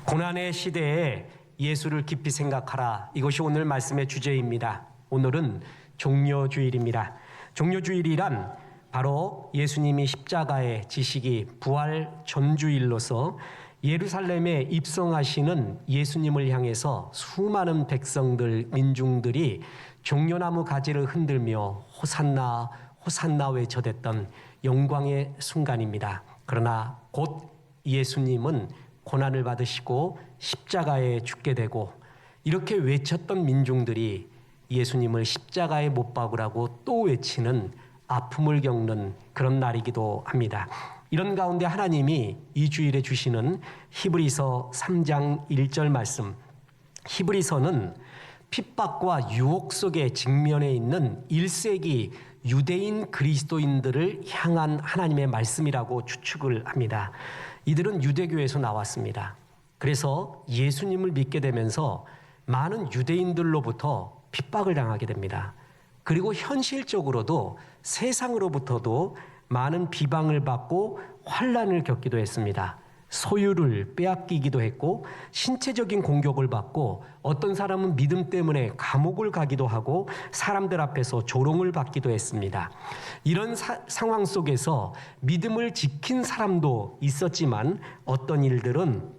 고난의 시대에 예수를 깊이 생각하라. 이것이 오늘 말씀의 주제입니다. 오늘은 종려주일입니다. 종려주일이란 바로 예수님이 십자가에 지시기 부활 전주일로서 예루살렘에 입성하시는 예수님을 향해서 수많은 백성들, 민중들이 종려나무 가지를 흔들며 호산나 호산나 외쳐댔던 영광의 순간입니다. 그러나 곧 예수님은 고난을 받으시고 십자가에 죽게 되고 이렇게 외쳤던 민중들이 예수님을 십자가에 못 박으라고 또 외치는 아픔을 겪는 그런 날이기도 합니다. 이런 가운데 하나님이 이 주일에 주시는 히브리서 3장 1절 말씀, 히브리서는 핍박과 유혹 속에 직면해 있는 1세기 유대인 그리스도인들을 향한 하나님의 말씀이라고 추측을 합니다. 이들은 유대교에서 나왔습니다. 그래서 예수님을 믿게 되면서 많은 유대인들로부터 핍박을 당하게 됩니다. 그리고 현실적으로도 세상으로부터도 많은 비방을 받고 환난을 겪기도 했습니다. 소유를 빼앗기기도 했고 신체적인 공격을 받고 어떤 사람은 믿음 때문에 감옥을 가기도 하고 사람들 앞에서 조롱을 받기도 했습니다. 이런 상황 속에서 믿음을 지킨 사람도 있었지만 어떤 일들은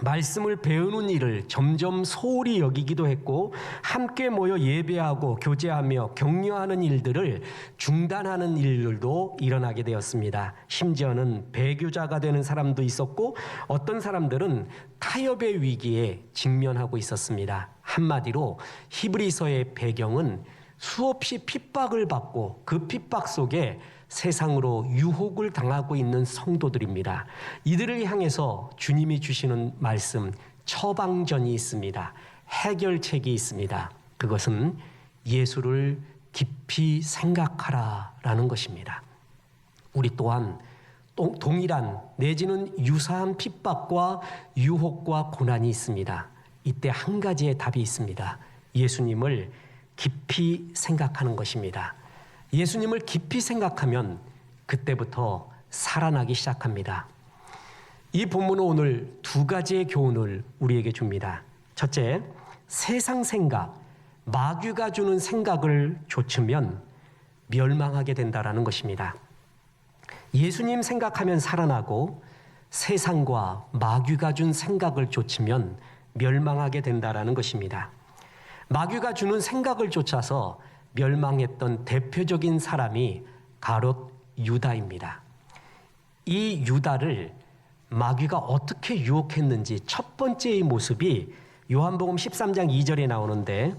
말씀을 배우는 일을 점점 소홀히 여기기도 했고 함께 모여 예배하고 교제하며 격려하는 일들을 중단하는 일들도 일어나게 되었습니다. 심지어는 배교자가 되는 사람도 있었고 어떤 사람들은 타협의 위기에 직면하고 있었습니다. 한마디로 히브리서의 배경은 수없이 핍박을 받고 그 핍박 속에 세상으로 유혹을 당하고 있는 성도들입니다. 이들을 향해서 주님이 주시는 말씀, 처방전이 있습니다. 해결책이 있습니다. 그것은 예수를 깊이 생각하라라는 것입니다. 우리 또한 동일한 내지는 유사한 핍박과 유혹과 고난이 있습니다. 이때 한 가지의 답이 있습니다. 예수님을 깊이 생각하는 것입니다. 예수님을 깊이 생각하면 그때부터 살아나기 시작합니다. 이 본문은 오늘 두 가지의 교훈을 우리에게 줍니다. 첫째, 세상 생각, 마귀가 주는 생각을 좇으면 멸망하게 된다는 것입니다. 예수님 생각하면 살아나고 세상과 마귀가 준 생각을 좇으면 멸망하게 된다는 것입니다. 마귀가 주는 생각을 쫓아서 멸망했던 대표적인 사람이 가롯 유다입니다. 이 유다를 마귀가 어떻게 유혹했는지 첫 번째의 모습이 요한복음 13장 2절에 나오는데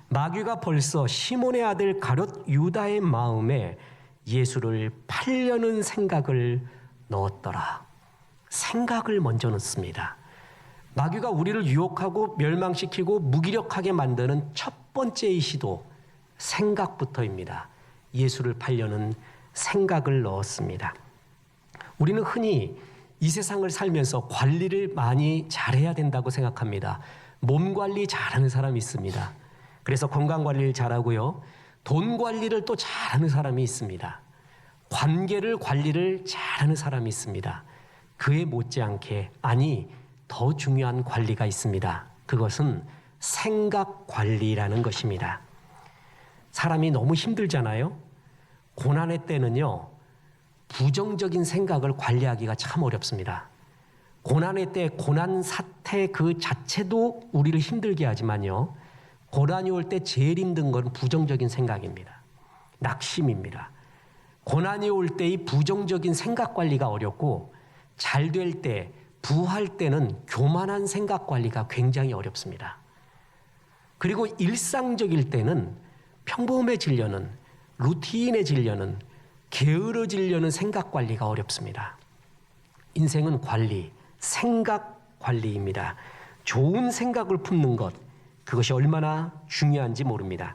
마귀가 벌써 시몬의 아들 가롯 유다의 마음에 예수를 팔려는 생각을 넣었더라. 생각을 먼저 넣습니다. 마귀가 우리를 유혹하고 멸망시키고 무기력하게 만드는 첫 번째의 시도, 생각부터입니다. 예수를 팔려는 생각을 넣었습니다. 우리는 흔히 이 세상을 살면서 관리를 많이 잘해야 된다고 생각합니다. 몸 관리 잘하는 사람이 있습니다. 그래서 건강 관리를 잘하고요. 돈 관리를 또 잘하는 사람이 있습니다. 관리를 잘하는 사람이 있습니다. 그에 못지않게, 아니 더 중요한 관리가 있습니다. 그것은 생각 관리라는 것입니다. 사람이 너무 힘들잖아요. 고난의 때는요, 부정적인 생각을 관리하기가 참 어렵습니다. 고난의 때 고난 사태 그 자체도 우리를 힘들게 하지만요, 고난이 올 때 제일 힘든 건 부정적인 생각입니다. 낙심입니다. 고난이 올 때 이 부정적인 생각 관리가 어렵고 잘 될 때, 부할 때는 교만한 생각 관리가 굉장히 어렵습니다. 그리고 일상적일 때는 평범해지려는, 루틴해지려는, 게으러지려는 생각 관리가 어렵습니다. 인생은 관리, 생각 관리입니다. 좋은 생각을 품는 것, 그것이 얼마나 중요한지 모릅니다.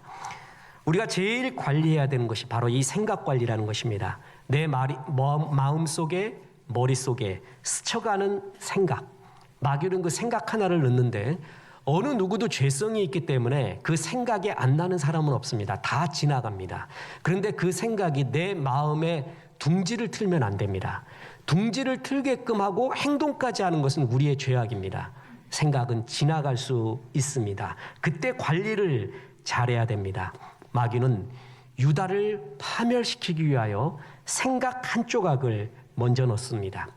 우리가 제일 관리해야 되는 것이 바로 이 생각 관리라는 것입니다. 내 마음속에, 머릿속에 스쳐가는 생각, 마귀는 그 생각 하나를 넣는데 어느 누구도 죄성이 있기 때문에 그 생각이 안 나는 사람은 없습니다. 다 지나갑니다. 그런데 그 생각이 내 마음에 둥지를 틀면 안 됩니다. 둥지를 틀게끔 하고 행동까지 하는 것은 우리의 죄악입니다. 생각은 지나갈 수 있습니다. 그때 관리를 잘해야 됩니다. 마귀는 유다를 파멸시키기 위하여 생각 한 조각을 먼저 넣습니다.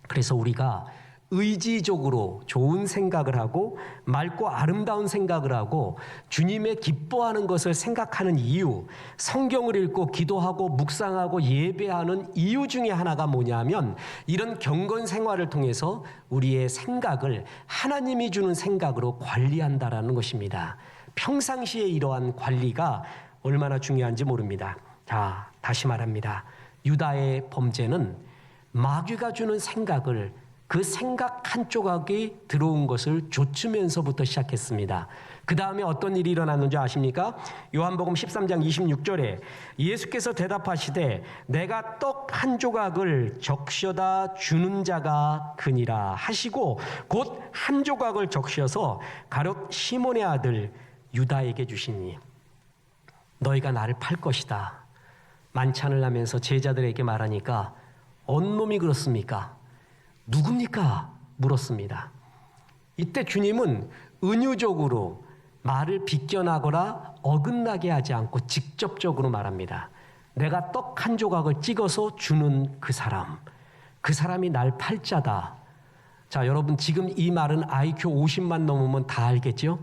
그래서 우리가 의지적으로 좋은 생각을 하고 맑고 아름다운 생각을 하고 주님의 기뻐하는 것을 생각하는 이유, 성경을 읽고 기도하고 묵상하고 예배하는 이유 중에 하나가 뭐냐면 이런 경건 생활을 통해서 우리의 생각을 하나님이 주는 생각으로 관리한다라는 것입니다. 평상시에 이러한 관리가 얼마나 중요한지 모릅니다. 자, 다시 말합니다. 유다의 범죄는 마귀가 주는 생각을 그 생각 한 조각이 들어온 것을 좇으면서부터 시작했습니다. 그 다음에 어떤 일이 일어났는지 아십니까? 요한복음 13장 26절에 예수께서 대답하시되 내가 떡 한 조각을 적셔다 주는 자가 그니라 하시고 곧 한 조각을 적셔서 가롯 시몬의 아들 유다에게 주시니 너희가 나를 팔 것이다. 만찬을 하면서 제자들에게 말하니까 어느 놈이 그렇습니까? 누굽니까? 물었습니다. 이때 주님은 은유적으로 말을 비껴나거나 어긋나게 하지 않고 직접적으로 말합니다. 내가 떡 한 조각을 찍어서 주는 그 사람이 날 팔 자다. 자, 여러분 지금 이 말은 IQ 50만 넘으면 다 알겠죠?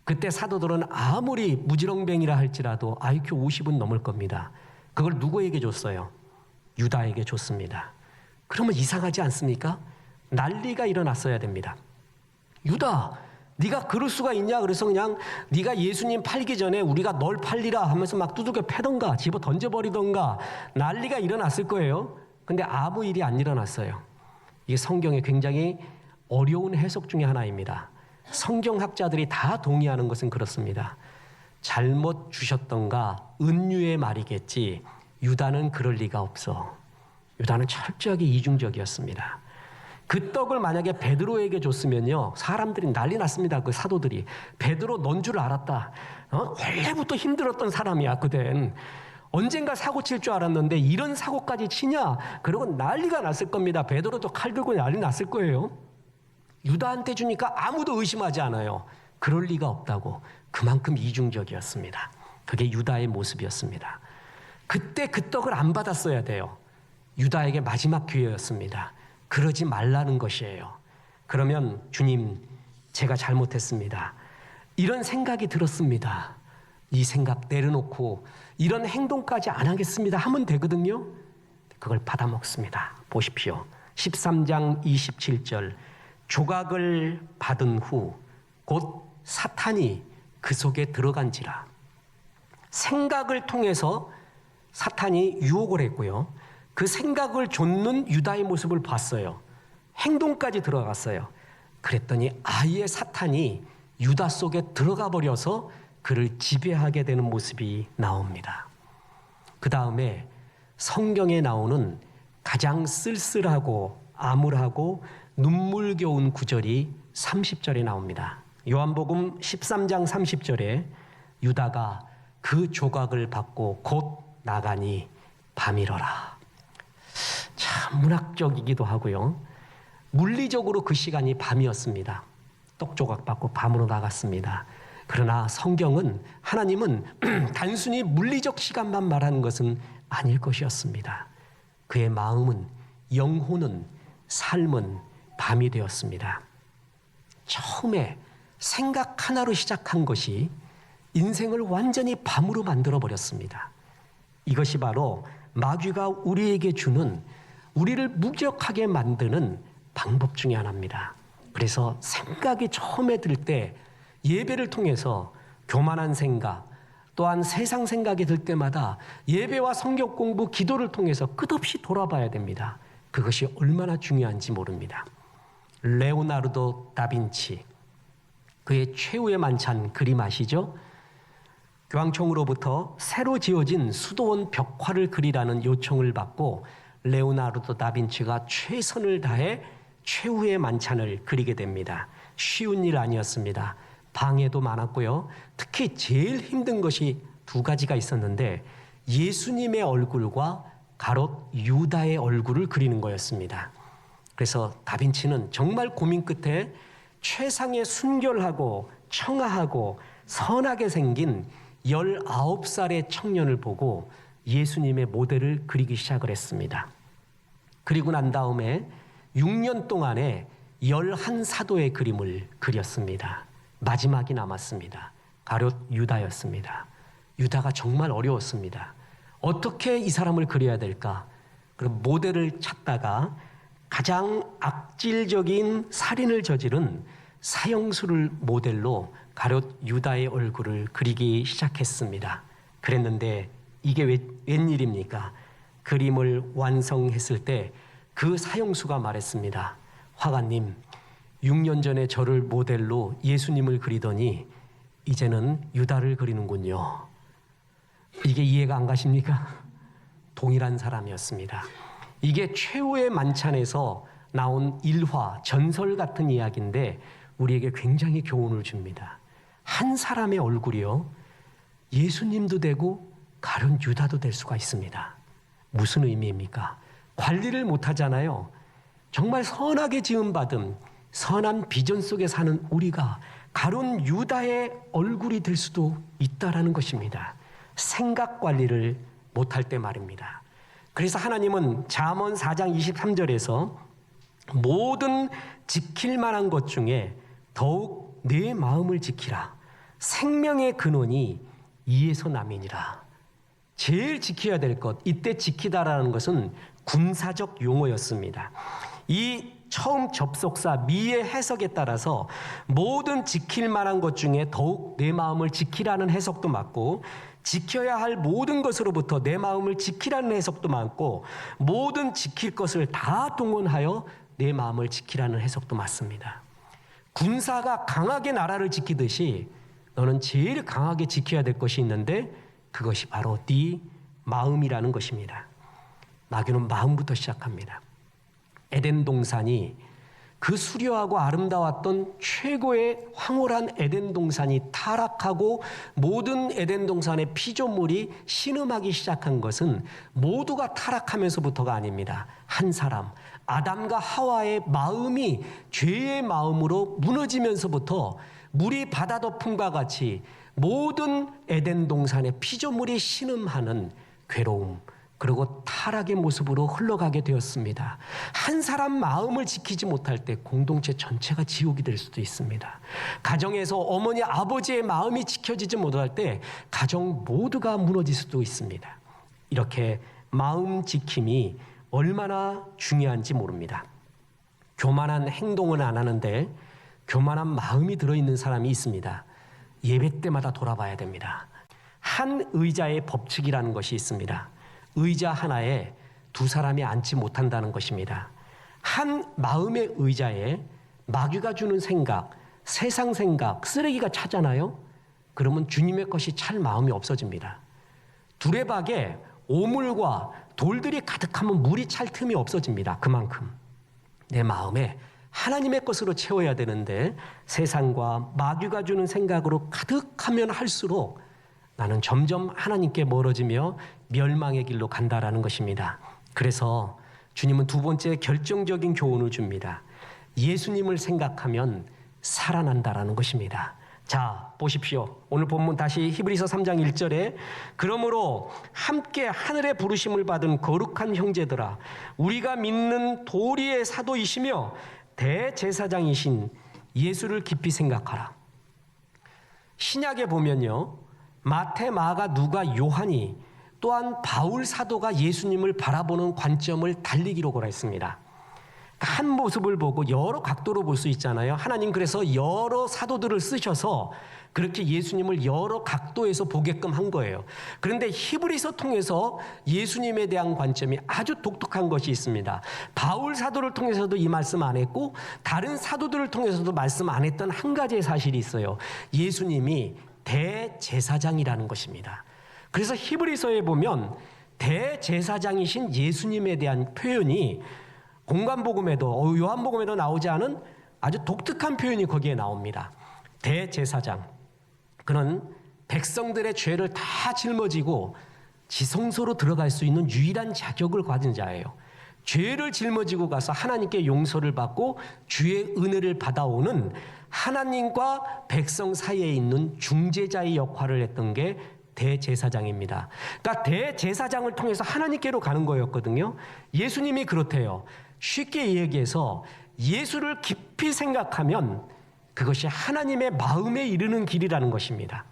그때 사도들은 아무리 무지렁뱅이라 할지라도 IQ 50은 넘을 겁니다. 그걸 누구에게 줬어요? 유다에게 줬습니다. 그러면 이상하지 않습니까? 난리가 일어났어야 됩니다. 유다, 네가 그럴 수가 있냐? 그래서 그냥 네가 예수님 팔기 전에 우리가 널 팔리라 하면서 막 두들겨 패던가 집어 던져버리던가 난리가 일어났을 거예요. 근데 아무 일이 안 일어났어요. 이게 성경의 굉장히 어려운 해석 중에 하나입니다. 성경학자들이 다 동의하는 것은 그렇습니다. 잘못 주셨던가 은유의 말이겠지 유다는 그럴 리가 없어. 유다는 철저하게 이중적이었습니다. 그 떡을 만약에 베드로에게 줬으면요 사람들이 난리 났습니다. 그 사도들이 베드로 넌 줄 알았다. 원래부터 힘들었던 사람이야. 그댄 언젠가 사고 칠 줄 알았는데 이런 사고까지 치냐? 그러고 난리가 났을 겁니다. 베드로도 칼 들고 난리 났을 거예요. 유다한테 주니까 아무도 의심하지 않아요. 그럴 리가 없다고. 그만큼 이중적이었습니다. 그게 유다의 모습이었습니다. 그때 그 떡을 안 받았어야 돼요. 유다에게 마지막 기회였습니다. 그러지 말라는 것이에요. 그러면 주님, 제가 잘못했습니다. 이런 생각이 들었습니다. 이 생각 내려놓고 이런 행동까지 안 하겠습니다 하면 되거든요. 그걸 받아먹습니다. 보십시오. 13장 27절 조각을 받은 후 곧 사탄이 그 속에 들어간지라. 생각을 통해서 사탄이 유혹을 했고요. 그 생각을 좇는 유다의 모습을 봤어요. 행동까지 들어갔어요. 그랬더니 아예 사탄이 유다 속에 들어가 버려서 그를 지배하게 되는 모습이 나옵니다. 그 다음에 성경에 나오는 가장 쓸쓸하고 암울하고 눈물겨운 구절이 30절에 나옵니다. 요한복음 13장 30절에 유다가 그 조각을 받고 곧 나가니 밤이러라. 참 문학적이기도 하고요. 물리적으로 그 시간이 밤이었습니다. 떡 조각 받고 밤으로 나갔습니다. 그러나 성경은 하나님은 단순히 물리적 시간만 말하는 것은 아닐 것이었습니다. 그의 마음은 영혼은 삶은 밤이 되었습니다. 처음에 생각 하나로 시작한 것이 인생을 완전히 밤으로 만들어 버렸습니다. 이것이 바로 마귀가 우리에게 주는 우리를 무기력하게 만드는 방법 중에 하나입니다. 그래서 생각이 처음에 들 때 예배를 통해서 교만한 생각 또한 세상 생각이 들 때마다 예배와 성경 공부, 기도를 통해서 끝없이 돌아봐야 됩니다. 그것이 얼마나 중요한지 모릅니다. 레오나르도 다빈치, 그의 최후의 만찬 그림 아시죠? 교황청으로부터 새로 지어진 수도원 벽화를 그리라는 요청을 받고 레오나르도 다빈치가 최선을 다해 최후의 만찬을 그리게 됩니다. 쉬운 일 아니었습니다. 방해도 많았고요. 특히 제일 힘든 것이 두 가지가 있었는데 예수님의 얼굴과 가롯 유다의 얼굴을 그리는 거였습니다. 그래서 다빈치는 정말 고민 끝에 최상의 순결하고 청아하고 선하게 생긴 19살의 청년을 보고 예수님의 모델을 그리기 시작을 했습니다. 그리고 난 다음에 6년 동안에 11사도의 그림을 그렸습니다. 마지막이 남았습니다. 가룟 유다였습니다. 유다가 정말 어려웠습니다. 어떻게 이 사람을 그려야 될까? 그럼 모델을 찾다가 가장 악질적인 살인을 저지른 사형수를 모델로 가룟 유다의 얼굴을 그리기 시작했습니다. 그랬는데 이게 웬일입니까? 그림을 완성했을 때 그 사형수가 말했습니다. 화가님, 6년 전에 저를 모델로 예수님을 그리더니 이제는 유다를 그리는군요. 이게 이해가 안 가십니까? 동일한 사람이었습니다. 이게 최후의 만찬에서 나온 일화, 전설 같은 이야기인데 우리에게 굉장히 교훈을 줍니다. 한 사람의 얼굴이요, 예수님도 되고 가룟 유다도 될 수가 있습니다. 무슨 의미입니까? 관리를 못하잖아요. 정말 선하게 지음받은 선한 비전 속에 사는 우리가 가룟 유다의 얼굴이 될 수도 있다라는 것입니다. 생각 관리를 못할 때 말입니다. 그래서 하나님은 잠언 4장 23절에서 모든 지킬 만한 것 중에 더욱 내 마음을 지키라. 생명의 근원이 이에서 남이니라. 제일 지켜야 될 것, 이때 지키다라는 것은 군사적 용어였습니다. 이 처음 접속사 미의 해석에 따라서 모든 지킬 만한 것 중에 더욱 내 마음을 지키라는 해석도 맞고, 지켜야 할 모든 것으로부터 내 마음을 지키라는 해석도 맞고, 모든 지킬 것을 다 동원하여 내 마음을 지키라는 해석도 맞습니다. 군사가 강하게 나라를 지키듯이 너는 제일 강하게 지켜야 될 것이 있는데 그것이 바로 네 마음이라는 것입니다. 마귀는 마음부터 시작합니다. 에덴 동산이, 그 수려하고 아름다웠던 최고의 황홀한 에덴 동산이 타락하고 모든 에덴 동산의 피조물이 신음하기 시작한 것은 모두가 타락하면서부터가 아닙니다. 한 사람, 아담과 하와의 마음이 죄의 마음으로 무너지면서부터 물이 바다 덮음과 같이 모든 에덴 동산의 피조물이 신음하는 괴로움, 그리고 타락의 모습으로 흘러가게 되었습니다. 한 사람 마음을 지키지 못할 때 공동체 전체가 지옥이 될 수도 있습니다. 가정에서 어머니, 아버지의 마음이 지켜지지 못할 때 가정 모두가 무너질 수도 있습니다. 이렇게 마음 지킴이 얼마나 중요한지 모릅니다. 교만한 행동은 안 하는데 교만한 마음이 들어있는 사람이 있습니다. 예배 때마다 돌아봐야 됩니다. 한 의자의 법칙이라는 것이 있습니다. 의자 하나에 두 사람이 앉지 못한다는 것입니다. 한 마음의 의자에 마귀가 주는 생각, 세상 생각, 쓰레기가 차잖아요. 그러면 주님의 것이 찰 마음이 없어집니다. 두레박에 오물과 돌들이 가득하면 물이 찰 틈이 없어집니다. 그만큼 내 마음에 하나님의 것으로 채워야 되는데 세상과 마귀가 주는 생각으로 가득하면 할수록 나는 점점 하나님께 멀어지며 멸망의 길로 간다라는 것입니다. 그래서 주님은 두 번째 결정적인 교훈을 줍니다. 예수님을 생각하면 살아난다라는 것입니다. 자, 보십시오. 오늘 본문 다시 히브리서 3장 1절에 그러므로 함께 하늘의 부르심을 받은 거룩한 형제들아, 우리가 믿는 도리의 사도이시며 대제사장이신 예수를 깊이 생각하라. 신약에 보면요, 마태, 마가, 누가, 요한이 또한 바울 사도가 예수님을 바라보는 관점을 달리 기록을 했습니다. 한 모습을 보고 여러 각도로 볼 수 있잖아요. 하나님 그래서 여러 사도들을 쓰셔서 그렇게 예수님을 여러 각도에서 보게끔 한 거예요. 그런데 히브리서 통해서 예수님에 대한 관점이 아주 독특한 것이 있습니다. 바울 사도를 통해서도 이 말씀 안 했고 다른 사도들을 통해서도 말씀 안 했던 한 가지의 사실이 있어요. 예수님이 대제사장이라는 것입니다. 그래서 히브리서에 보면 대제사장이신 예수님에 대한 표현이 공관복음에도 요한복음에도 나오지 않은 아주 독특한 표현이 거기에 나옵니다. 대제사장, 그는 백성들의 죄를 다 짊어지고 지성소로 들어갈 수 있는 유일한 자격을 가진 자예요. 죄를 짊어지고 가서 하나님께 용서를 받고 주의 은혜를 받아오는 하나님과 백성 사이에 있는 중재자의 역할을 했던 게 대제사장입니다. 그러니까 대제사장을 통해서 하나님께로 가는 거였거든요. 예수님이 그렇대요. 쉽게 얘기해서 예수를 깊이 생각하면 그것이 하나님의 마음에 이르는 길이라는 것입니다.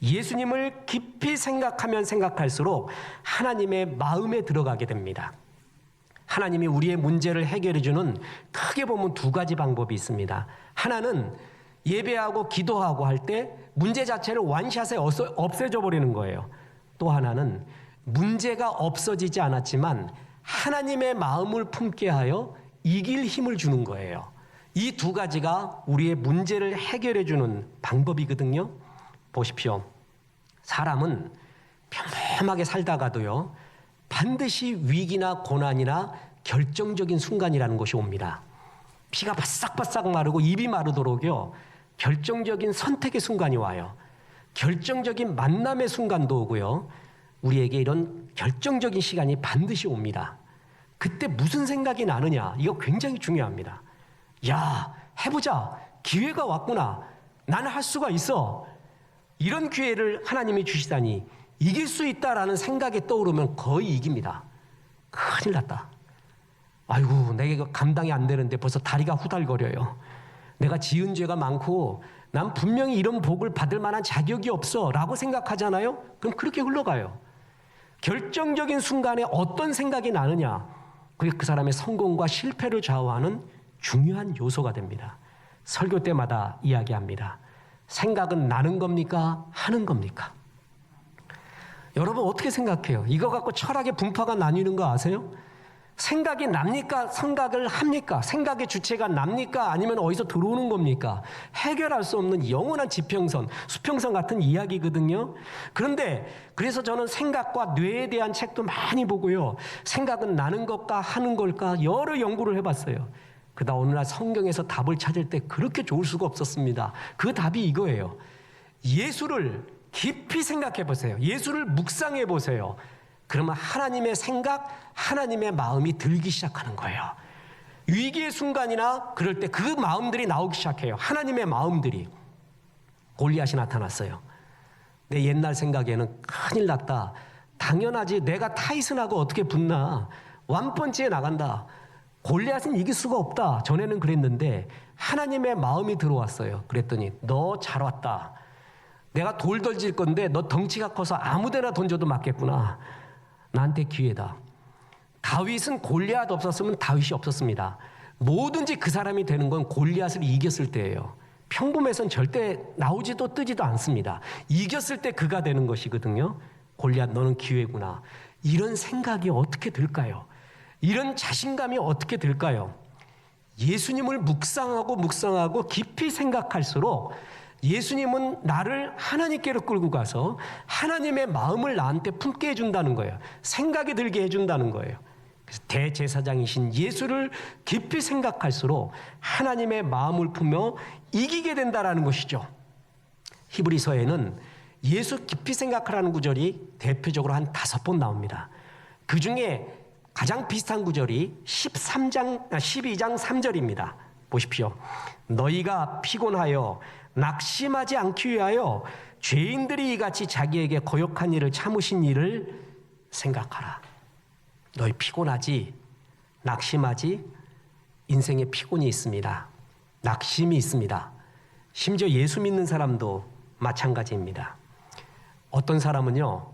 예수님을 깊이 생각하면 생각할수록 하나님의 마음에 들어가게 됩니다. 하나님이 우리의 문제를 해결해 주는 크게 보면 두 가지 방법이 있습니다. 하나는 예배하고 기도하고 할 때 문제 자체를 원샷에 없애줘 버리는 거예요. 또 하나는 문제가 없어지지 않았지만 하나님의 마음을 품게 하여 이길 힘을 주는 거예요. 이 두 가지가 우리의 문제를 해결해 주는 방법이거든요. 보십시오. 사람은 평범하게 살다가도요, 반드시 위기나 고난이나 결정적인 순간이라는 것이 옵니다. 피가 바싹바싹 마르고 입이 마르도록요, 결정적인 선택의 순간이 와요. 결정적인 만남의 순간도 오고요. 우리에게 이런 결정적인 시간이 반드시 옵니다. 그때 무슨 생각이 나느냐, 이거 굉장히 중요합니다. 야, 해보자. 기회가 왔구나. 나는 할 수가 있어. 이런 기회를 하나님이 주시다니 이길 수 있다라는 생각이 떠오르면 거의 이깁니다. 큰일 났다. 아이고, 내가 이거 감당이 안 되는데 벌써 다리가 후달거려요. 내가 지은 죄가 많고 난 분명히 이런 복을 받을 만한 자격이 없어 라고 생각하잖아요. 그럼 그렇게 흘러가요. 결정적인 순간에 어떤 생각이 나느냐, 그게 그 사람의 성공과 실패를 좌우하는 중요한 요소가 됩니다. 설교 때마다 이야기합니다. 생각은 나는 겁니까? 하는 겁니까? 여러분 어떻게 생각해요? 이거 갖고 철학의 분파가 나뉘는 거 아세요? 생각이 납니까? 생각을 합니까? 생각의 주체가 납니까? 아니면 어디서 들어오는 겁니까? 해결할 수 없는 영원한 지평선, 수평선 같은 이야기거든요. 그런데 그래서 저는 생각과 뇌에 대한 책도 많이 보고요. 생각은 나는 것과 하는 걸까? 여러 연구를 해봤어요. 그러다 어느 날 성경에서 답을 찾을 때 그렇게 좋을 수가 없었습니다. 그 답이 이거예요. 예수를 깊이 생각해 보세요. 예수를 묵상해 보세요. 그러면 하나님의 생각, 하나님의 마음이 들기 시작하는 거예요. 위기의 순간이나 그럴 때 그 마음들이 나오기 시작해요. 하나님의 마음들이. 골리앗이 나타났어요. 내 옛날 생각에는 큰일 났다. 당연하지. 내가 타이슨하고 어떻게 붙나. 완펀치에 나간다. 골리앗은 이길 수가 없다. 전에는 그랬는데 하나님의 마음이 들어왔어요. 그랬더니 너 잘 왔다. 내가 돌 던질 건데 너 덩치가 커서 아무데나 던져도 맞겠구나. 나한테 기회다. 다윗은 골리앗 없었으면 다윗이 없었습니다. 뭐든지 그 사람이 되는 건 골리앗을 이겼을 때예요. 평범해선 절대 나오지도 뜨지도 않습니다. 이겼을 때 그가 되는 것이거든요. 골리앗 너는 기회구나. 이런 생각이 어떻게 들까요? 이런 자신감이 어떻게 들까요? 예수님을 묵상하고 깊이 생각할수록 예수님은 나를 하나님께로 끌고 가서 하나님의 마음을 나한테 품게 해준다는 거예요. 생각이 들게 해준다는 거예요. 그래서 대제사장이신 예수를 깊이 생각할수록 하나님의 마음을 품며 이기게 된다는 것이죠. 히브리서에는 예수 깊이 생각하라는 구절이 대표적으로 한 5번 나옵니다. 그 중에 가장 비슷한 구절이 12장 3절입니다. 보십시오. 너희가 피곤하여 낙심하지 않기 위하여 죄인들이 이같이 자기에게 거역한 일을 참으신 일을 생각하라. 너희 피곤하지? 낙심하지? 인생에 피곤이 있습니다. 낙심이 있습니다. 심지어 예수 믿는 사람도 마찬가지입니다. 어떤 사람은요,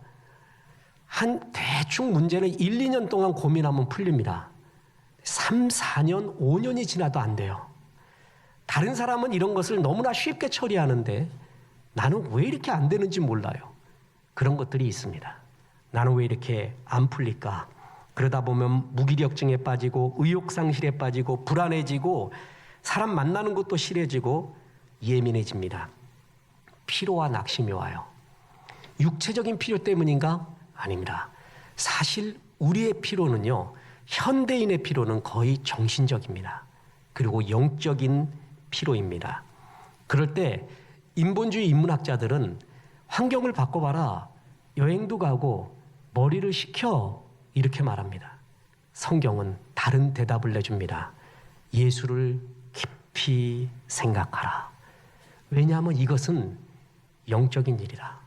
한 대충 문제를 1, 2년 동안 고민하면 풀립니다. 3, 4년, 5년이 지나도 안 돼요. 다른 사람은 이런 것을 너무나 쉽게 처리하는데 나는 왜 이렇게 안 되는지 몰라요. 그런 것들이 있습니다. 나는 왜 이렇게 안 풀릴까? 그러다 보면 무기력증에 빠지고 의욕상실에 빠지고 불안해지고 사람 만나는 것도 싫어지고 예민해집니다. 피로와 낙심이 와요. 육체적인 필요 때문인가? 아닙니다. 사실 우리의 피로는요, 현대인의 피로는 거의 정신적입니다. 그리고 영적인 피로입니다. 그럴 때 인본주의 인문학자들은 환경을 바꿔봐라, 여행도 가고 머리를 식혀, 이렇게 말합니다. 성경은 다른 대답을 내줍니다. 예수를 깊이 생각하라. 왜냐하면 이것은 영적인 일이다.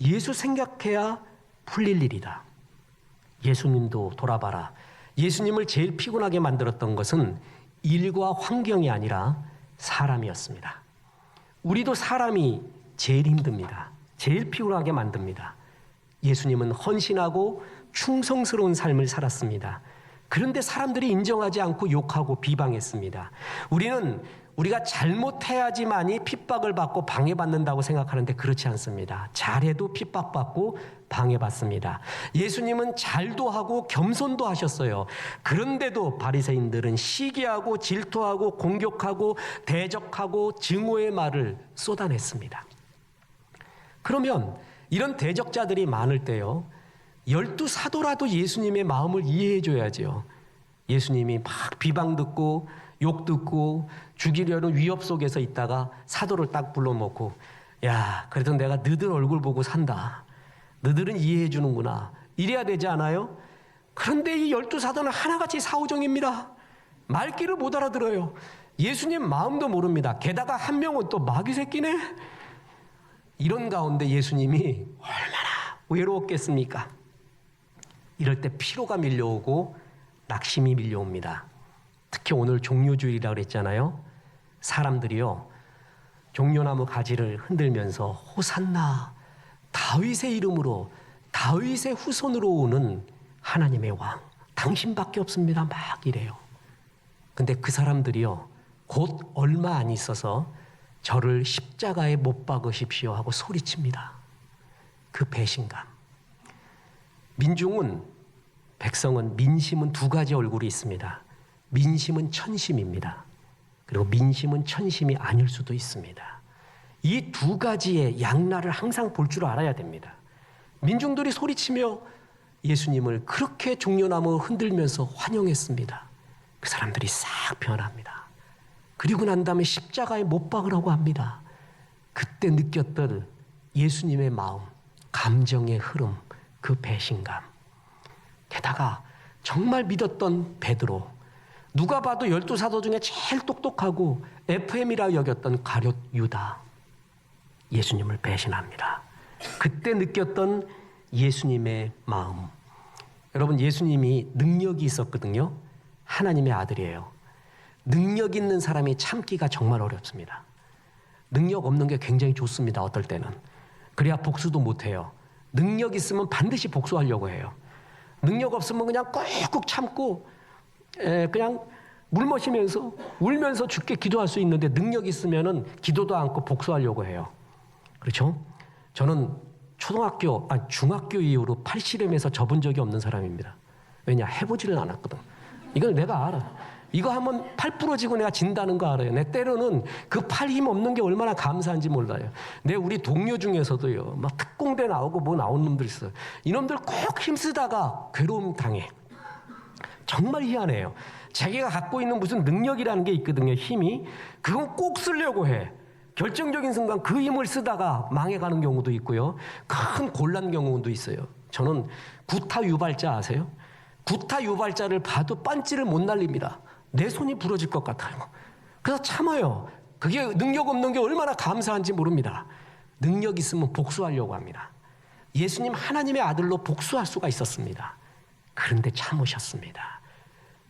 예수 생각해야 풀릴 일이다. 예수님도 돌아봐라. 예수님을 제일 피곤하게 만들었던 것은 일과 환경이 아니라 사람이었습니다. 우리도 사람이 제일 힘듭니다. 제일 피곤하게 만듭니다. 예수님은 헌신하고 충성스러운 삶을 살았습니다. 그런데 사람들이 인정하지 않고 욕하고 비방했습니다. 우리는 우리가 잘못해야지만이 핍박을 받고 방해받는다고 생각하는데 그렇지 않습니다. 잘해도 핍박받고 방해받습니다. 예수님은 잘도 하고 겸손도 하셨어요. 그런데도 바리새인들은 시기하고 질투하고 공격하고 대적하고 증오의 말을 쏟아냈습니다. 그러면 이런 대적자들이 많을 때요, 12사도라도 예수님의 마음을 이해해 줘야죠. 예수님이 막 비방 듣고 욕 듣고 죽이려는 위협 속에서 있다가 사도를 딱 불러놓고, 야, 그래도 내가 너들 얼굴 보고 산다. 너들은 이해해 주는구나. 이래야 되지 않아요? 그런데 이 12사도는 하나같이 사오정입니다. 말귀를 못 알아들어요. 예수님 마음도 모릅니다. 게다가 한 명은 또 마귀 새끼네. 이런 가운데 예수님이 얼마나 외로웠겠습니까? 이럴 때 피로가 밀려오고 낙심이 밀려옵니다. 특히 오늘 종려주일이라 그랬잖아요. 사람들이요, 종려나무 가지를 흔들면서 호산나, 다윗의 이름으로, 다윗의 후손으로 오는 하나님의 왕, 당신밖에 없습니다. 막 이래요. 근데 그 사람들이요, 곧 얼마 안 있어서 저를 십자가에 못 박으십시오 하고 소리칩니다. 그 배신감. 백성은 민심은 두 가지 얼굴이 있습니다. 민심은 천심입니다. 그리고 민심은 천심이 아닐 수도 있습니다. 이 두 가지의 양날을 항상 볼 줄 알아야 됩니다. 민중들이 소리치며 예수님을 그렇게 종려나무 흔들면서 환영했습니다. 그 사람들이 싹 변합니다. 그리고 난 다음에 십자가에 못 박으라고 합니다. 그때 느꼈던 예수님의 마음, 감정의 흐름, 그 배신감. 게다가 정말 믿었던 베드로, 누가 봐도 12사도 중에 제일 똑똑하고 FM이라 여겼던 가룟 유다, 예수님을 배신합니다. 그때 느꼈던 예수님의 마음. 여러분, 예수님이 능력이 있었거든요. 하나님의 아들이에요. 능력 있는 사람이 참기가 정말 어렵습니다. 능력 없는 게 굉장히 좋습니다. 어떨 때는. 그래야 복수도 못해요. 능력 있으면 반드시 복수하려고 해요. 능력 없으면 그냥 꾹꾹 참고 그냥 물 마시면서 울면서 죽게 기도할 수 있는데, 능력 있으면은 기도도 않고 복수하려고 해요. 그렇죠? 저는 중학교 이후로 팔씨름에서 접은 적이 없는 사람입니다. 왜냐? 해보지를 않았거든. 이건 내가 알아. 이거 하면 팔 부러지고 내가 진다는 거 알아요. 내 때로는 그 팔 힘 없는 게 얼마나 감사한지 몰라요. 우리 동료 중에서도요, 막 특공대 나오고 뭐 나온 놈들 있어요. 이놈들 꼭 힘쓰다가 괴로움 당해. 정말 희한해요. 자기가 갖고 있는 무슨 능력이라는 게 있거든요. 힘이. 그건 꼭 쓰려고 해. 결정적인 순간 그 힘을 쓰다가 망해가는 경우도 있고요. 큰 곤란 경우도 있어요. 저는 구타 유발자 아세요? 구타 유발자를 봐도 빤지를 못 날립니다. 내 손이 부러질 것 같아요. 그래서 참아요. 그게 능력 없는 게 얼마나 감사한지 모릅니다. 능력 있으면 복수하려고 합니다. 예수님 하나님의 아들로 복수할 수가 있었습니다. 그런데 참으셨습니다.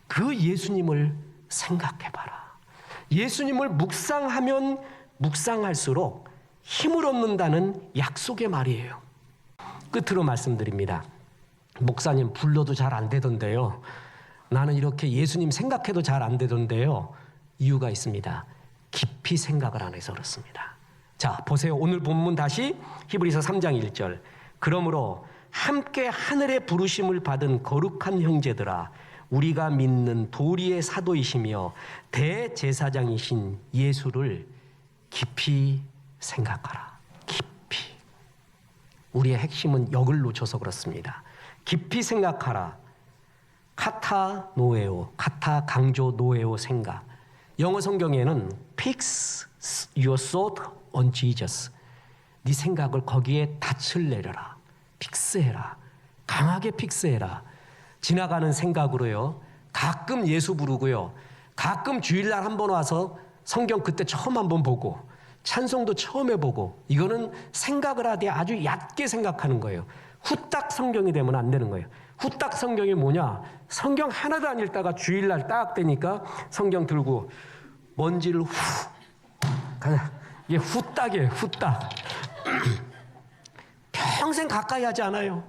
그 예수님을 생각해봐라. 예수님을 묵상하면 묵상할수록 힘을 얻는다는 약속의 말이에요. 끝으로 말씀드립니다. 목사님 불러도 잘 안 되던데요. 나는 이렇게 예수님 생각해도 잘 안 되던데요. 이유가 있습니다. 깊이 생각을 안 해서 그렇습니다. 자, 보세요. 오늘 본문 다시 히브리서 3장 1절. 그러므로 함께 하늘의 부르심을 받은 거룩한 형제들아, 우리가 믿는 도리의 사도이시며 대제사장이신 예수를 깊이 생각하라. 깊이. 우리의 핵심은 역을 놓쳐서 그렇습니다. 깊이 생각하라. 카타 노에오, 카타 강조 노에오 생각. 영어 성경에는 fix your thought on Jesus. 네 생각을 거기에 닻을 내려라. 픽스해라. 강하게 픽스해라. 지나가는 생각으로요. 가끔 예수 부르고요. 가끔 주일날 한번 와서 성경 그때 처음 한번 보고 찬송도 처음 해보고 이거는 생각을 하되 아주 얕게 생각하는 거예요. 후딱 성경이 되면 안 되는 거예요. 후딱 성경이 뭐냐? 성경 하나도 안 읽다가 주일날 딱 되니까 성경 들고 먼지를 후 이게 후딱이에요. 후딱. 평생 가까이 하지 않아요.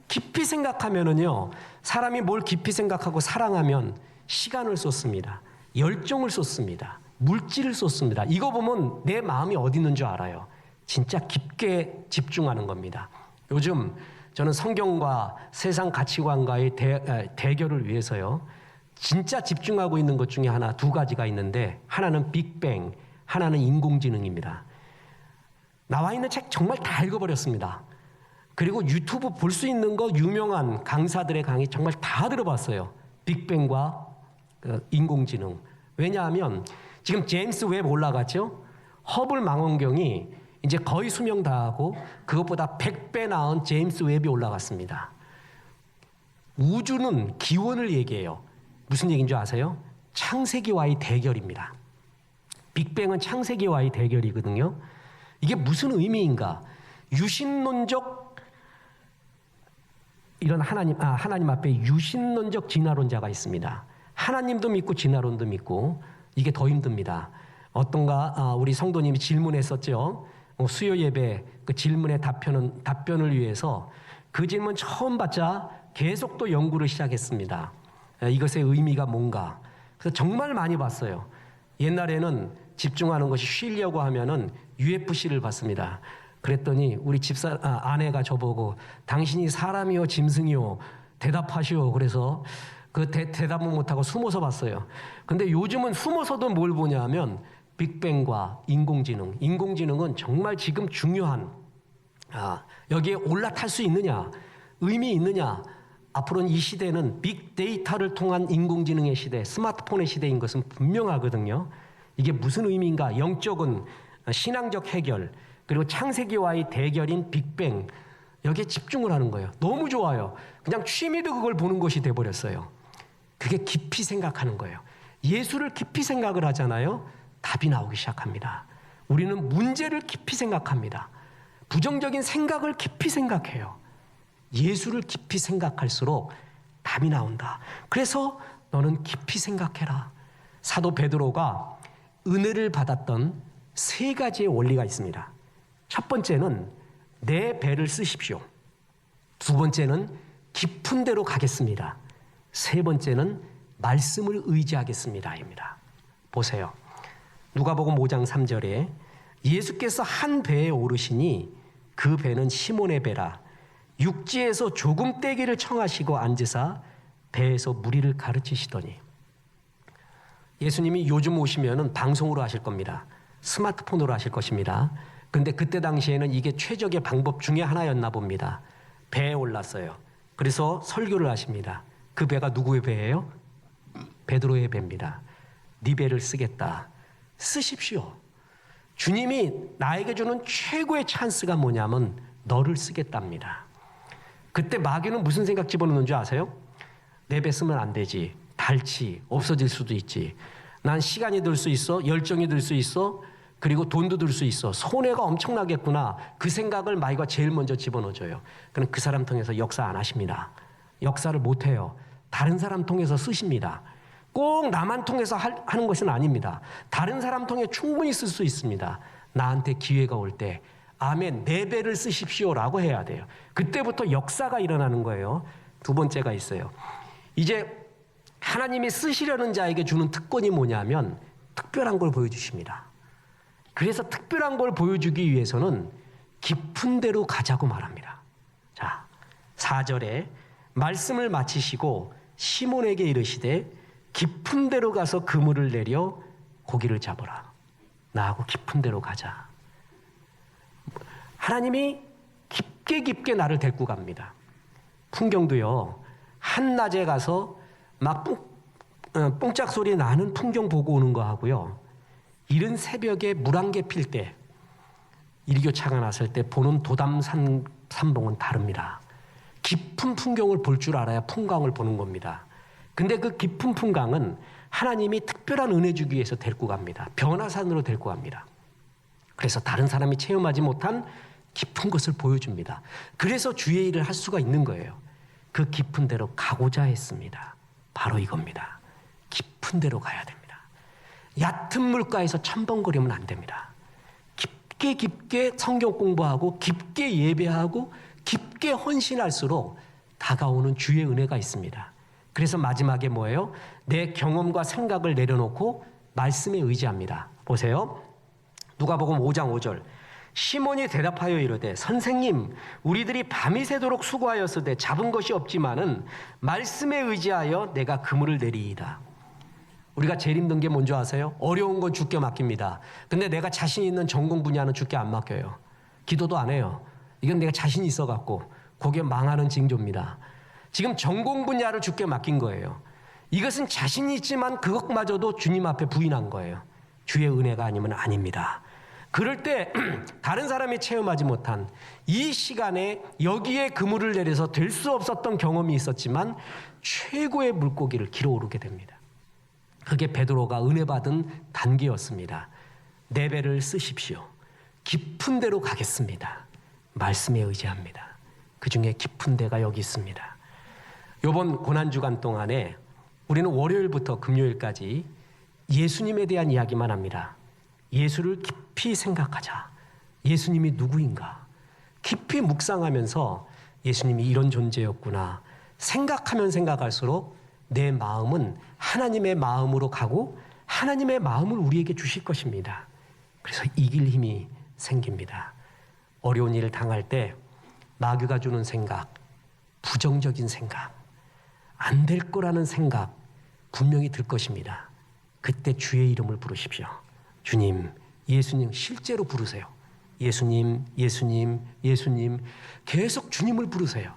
깊이 생각하면은요, 사람이 뭘 깊이 생각하고 사랑하면 시간을 쏟습니다. 열정을 쏟습니다. 물질을 쏟습니다. 이거 보면 내 마음이 어디 있는 줄 알아요. 진짜 깊게 집중하는 겁니다. 요즘 저는 성경과 세상 가치관과의 대결을 위해서요, 진짜 집중하고 있는 것 중에 하나, 두 가지가 있는데 하나는 빅뱅, 하나는 인공지능입니다. 나와 있는 책 정말 다 읽어버렸습니다. 그리고 유튜브 볼 수 있는 거 유명한 강사들의 강의 정말 다 들어봤어요. 빅뱅과 인공지능. 왜냐하면 지금 제임스 웹 올라갔죠? 허블 망원경이 이제 거의 수명 다하고 그것보다 100배 나은 제임스 웹이 올라갔습니다. 우주는 기원을 얘기해요. 무슨 얘기인 줄 아세요? 창세기와의 대결입니다. 빅뱅은 창세기와의 대결이거든요. 이게 무슨 의미인가? 유신론적 이런 하나님 앞에 유신론적 진화론자가 있습니다. 하나님도 믿고 진화론도 믿고 이게 더 힘듭니다. 어떤가 우리 성도님이 질문했었죠. 수요 예배 그 질문의 답변을 위해서 그 질문 처음 받자 계속 또 연구를 시작했습니다. 이것의 의미가 뭔가. 그래서 정말 많이 봤어요. 옛날에는 집중하는 것이 쉬려고 하면은 UFC를 봤습니다. 그랬더니 우리 아내가 저보고 당신이 사람이요 짐승이요 대답하시오. 그래서 그 대답은 못하고 숨어서 봤어요. 근데 요즘은 숨어서도 뭘 보냐 하면 빅뱅과 인공지능은 정말 지금 중요한 여기에 올라탈 수 있느냐 의미 있느냐 앞으로는 이 시대는 빅데이터를 통한 인공지능의 시대 스마트폰의 시대인 것은 분명하거든요. 이게 무슨 의미인가 영적은 신앙적 해결 그리고 창세기와의 대결인 빅뱅 여기에 집중을 하는 거예요. 너무 좋아요. 그냥 취미도 그걸 보는 것이 돼버렸어요. 그게 깊이 생각하는 거예요. 예수를 깊이 생각을 하잖아요. 답이 나오기 시작합니다. 우리는 문제를 깊이 생각합니다. 부정적인 생각을 깊이 생각해요. 예수를 깊이 생각할수록 답이 나온다. 그래서 너는 깊이 생각해라. 사도 베드로가 은혜를 받았던 세 가지의 원리가 있습니다. 첫 번째는 내 배를 쓰십시오. 두 번째는 깊은 데로 가겠습니다. 세 번째는 말씀을 의지하겠습니다. 입니다. 보세요. 누가복음 5장 3절에 예수께서 한 배에 오르시니 그 배는 시몬의 배라 육지에서 조금 떼기를 청하시고 앉으사 배에서 무리를 가르치시더니 예수님이 요즘 오시면은 방송으로 하실 겁니다. 스마트폰으로 하실 것입니다. 근데 그때 당시에는 이게 최적의 방법 중에 하나였나 봅니다. 배에 올랐어요. 그래서 설교를 하십니다. 그 배가 누구의 배예요? 베드로의 배입니다. 네 배를 쓰겠다. 쓰십시오. 주님이 나에게 주는 최고의 찬스가 뭐냐면 너를 쓰겠답니다. 그때 마귀는 무슨 생각 집어넣는 줄 아세요? 내 배 쓰면 안 되지. 닳지. 없어질 수도 있지. 난 시간이 들 수 있어. 열정이 들 수 있어. 그리고 돈도 들 수 있어. 손해가 엄청나겠구나. 그 생각을 마귀가 제일 먼저 집어넣어줘요. 그럼 그 사람 통해서 역사 안 하십니다. 역사를 못 해요. 다른 사람 통해서 쓰십니다. 꼭 나만 통해서 하는 것은 아닙니다. 다른 사람 통해 충분히 쓸 수 있습니다. 나한테 기회가 올 때 아멘 내 배를 쓰십시오라고 해야 돼요. 그때부터 역사가 일어나는 거예요. 두 번째가 있어요. 이제 하나님이 쓰시려는 자에게 주는 특권이 뭐냐면 특별한 걸 보여주십니다. 그래서 특별한 걸 보여주기 위해서는 깊은 데로 가자고 말합니다. 자, 4절에 말씀을 마치시고 시몬에게 이르시되 깊은 데로 가서 그물을 내려 고기를 잡으라. 나하고 깊은 데로 가자. 하나님이 깊게 나를 데리고 갑니다. 풍경도요. 한낮에 가서 막 뽕짝 소리 나는 풍경 보고 오는 거 하고요. 이른 새벽에 물안개 필 때 일교차가 났을 때 보는 도담 산봉은 다릅니다. 깊은 풍경을 볼 줄 알아야 풍광을 보는 겁니다. 근데 그 깊은 풍광은 하나님이 특별한 은혜 주기 위해서 데리고 갑니다. 변화산으로 데리고 갑니다. 그래서 다른 사람이 체험하지 못한 깊은 것을 보여줍니다. 그래서 주의 일을 할 수가 있는 거예요. 그 깊은 데로 가고자 했습니다. 바로 이겁니다. 깊은 데로 가야 됩니다. 얕은 물가에서 첨벙거리면 안 됩니다. 깊게 성경 공부하고 깊게 예배하고 깊게 헌신할수록 다가오는 주의 은혜가 있습니다. 그래서 마지막에 뭐예요? 내 경험과 생각을 내려놓고 말씀에 의지합니다. 보세요. 누가복음 5장 5절. 시몬이 대답하여 이르되 선생님 우리들이 밤이 새도록 수고하였으되 잡은 것이 없지만은 말씀에 의지하여 내가 그물을 내리이다. 우리가 제일 힘든 게 뭔지 아세요? 어려운 건 주께 맡깁니다. 근데 내가 자신 있는 전공 분야는 주께 안 맡겨요. 기도도 안 해요. 이건 내가 자신 있어 갖고 거기에 망하는 징조입니다. 지금 전공 분야를 주께 맡긴 거예요. 이것은 자신이 있지만 그것마저도 주님 앞에 부인한 거예요. 주의 은혜가 아니면 아닙니다. 그럴 때 다른 사람이 체험하지 못한 이 시간에 여기에 그물을 내려서 될 수 없었던 경험이 있었지만 최고의 물고기를 길어오르게 됩니다. 그게 베드로가 은혜 받은 단계였습니다. 내 배를 쓰십시오. 깊은 데로 가겠습니다. 말씀에 의지합니다. 그 중에 깊은 데가 여기 있습니다. 이번 고난주간 동안에 우리는 월요일부터 금요일까지 예수님에 대한 이야기만 합니다. 예수를 깊이 생각하자. 예수님이 누구인가? 깊이 묵상하면서 예수님이 이런 존재였구나. 생각하면 생각할수록 내 마음은 하나님의 마음으로 가고 하나님의 마음을 우리에게 주실 것입니다. 그래서 이길 힘이 생깁니다. 어려운 일을 당할 때 마귀가 주는 생각, 부정적인 생각, 안 될 거라는 생각 분명히 들 것입니다. 그때 주의 이름을 부르십시오. 주님, 예수님 실제로 부르세요. 예수님, 예수님, 예수님 계속 주님을 부르세요.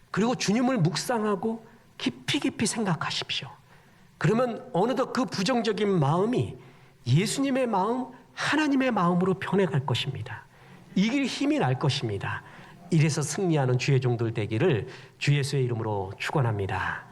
그리고 주님을 묵상하고 깊이 생각하십시오. 그러면 어느덧 그 부정적인 마음이 예수님의 마음, 하나님의 마음으로 변해갈 것입니다. 이길 힘이 날 것입니다. 이래서 승리하는 주의 종들 되기를 주 예수의 이름으로 축원합니다.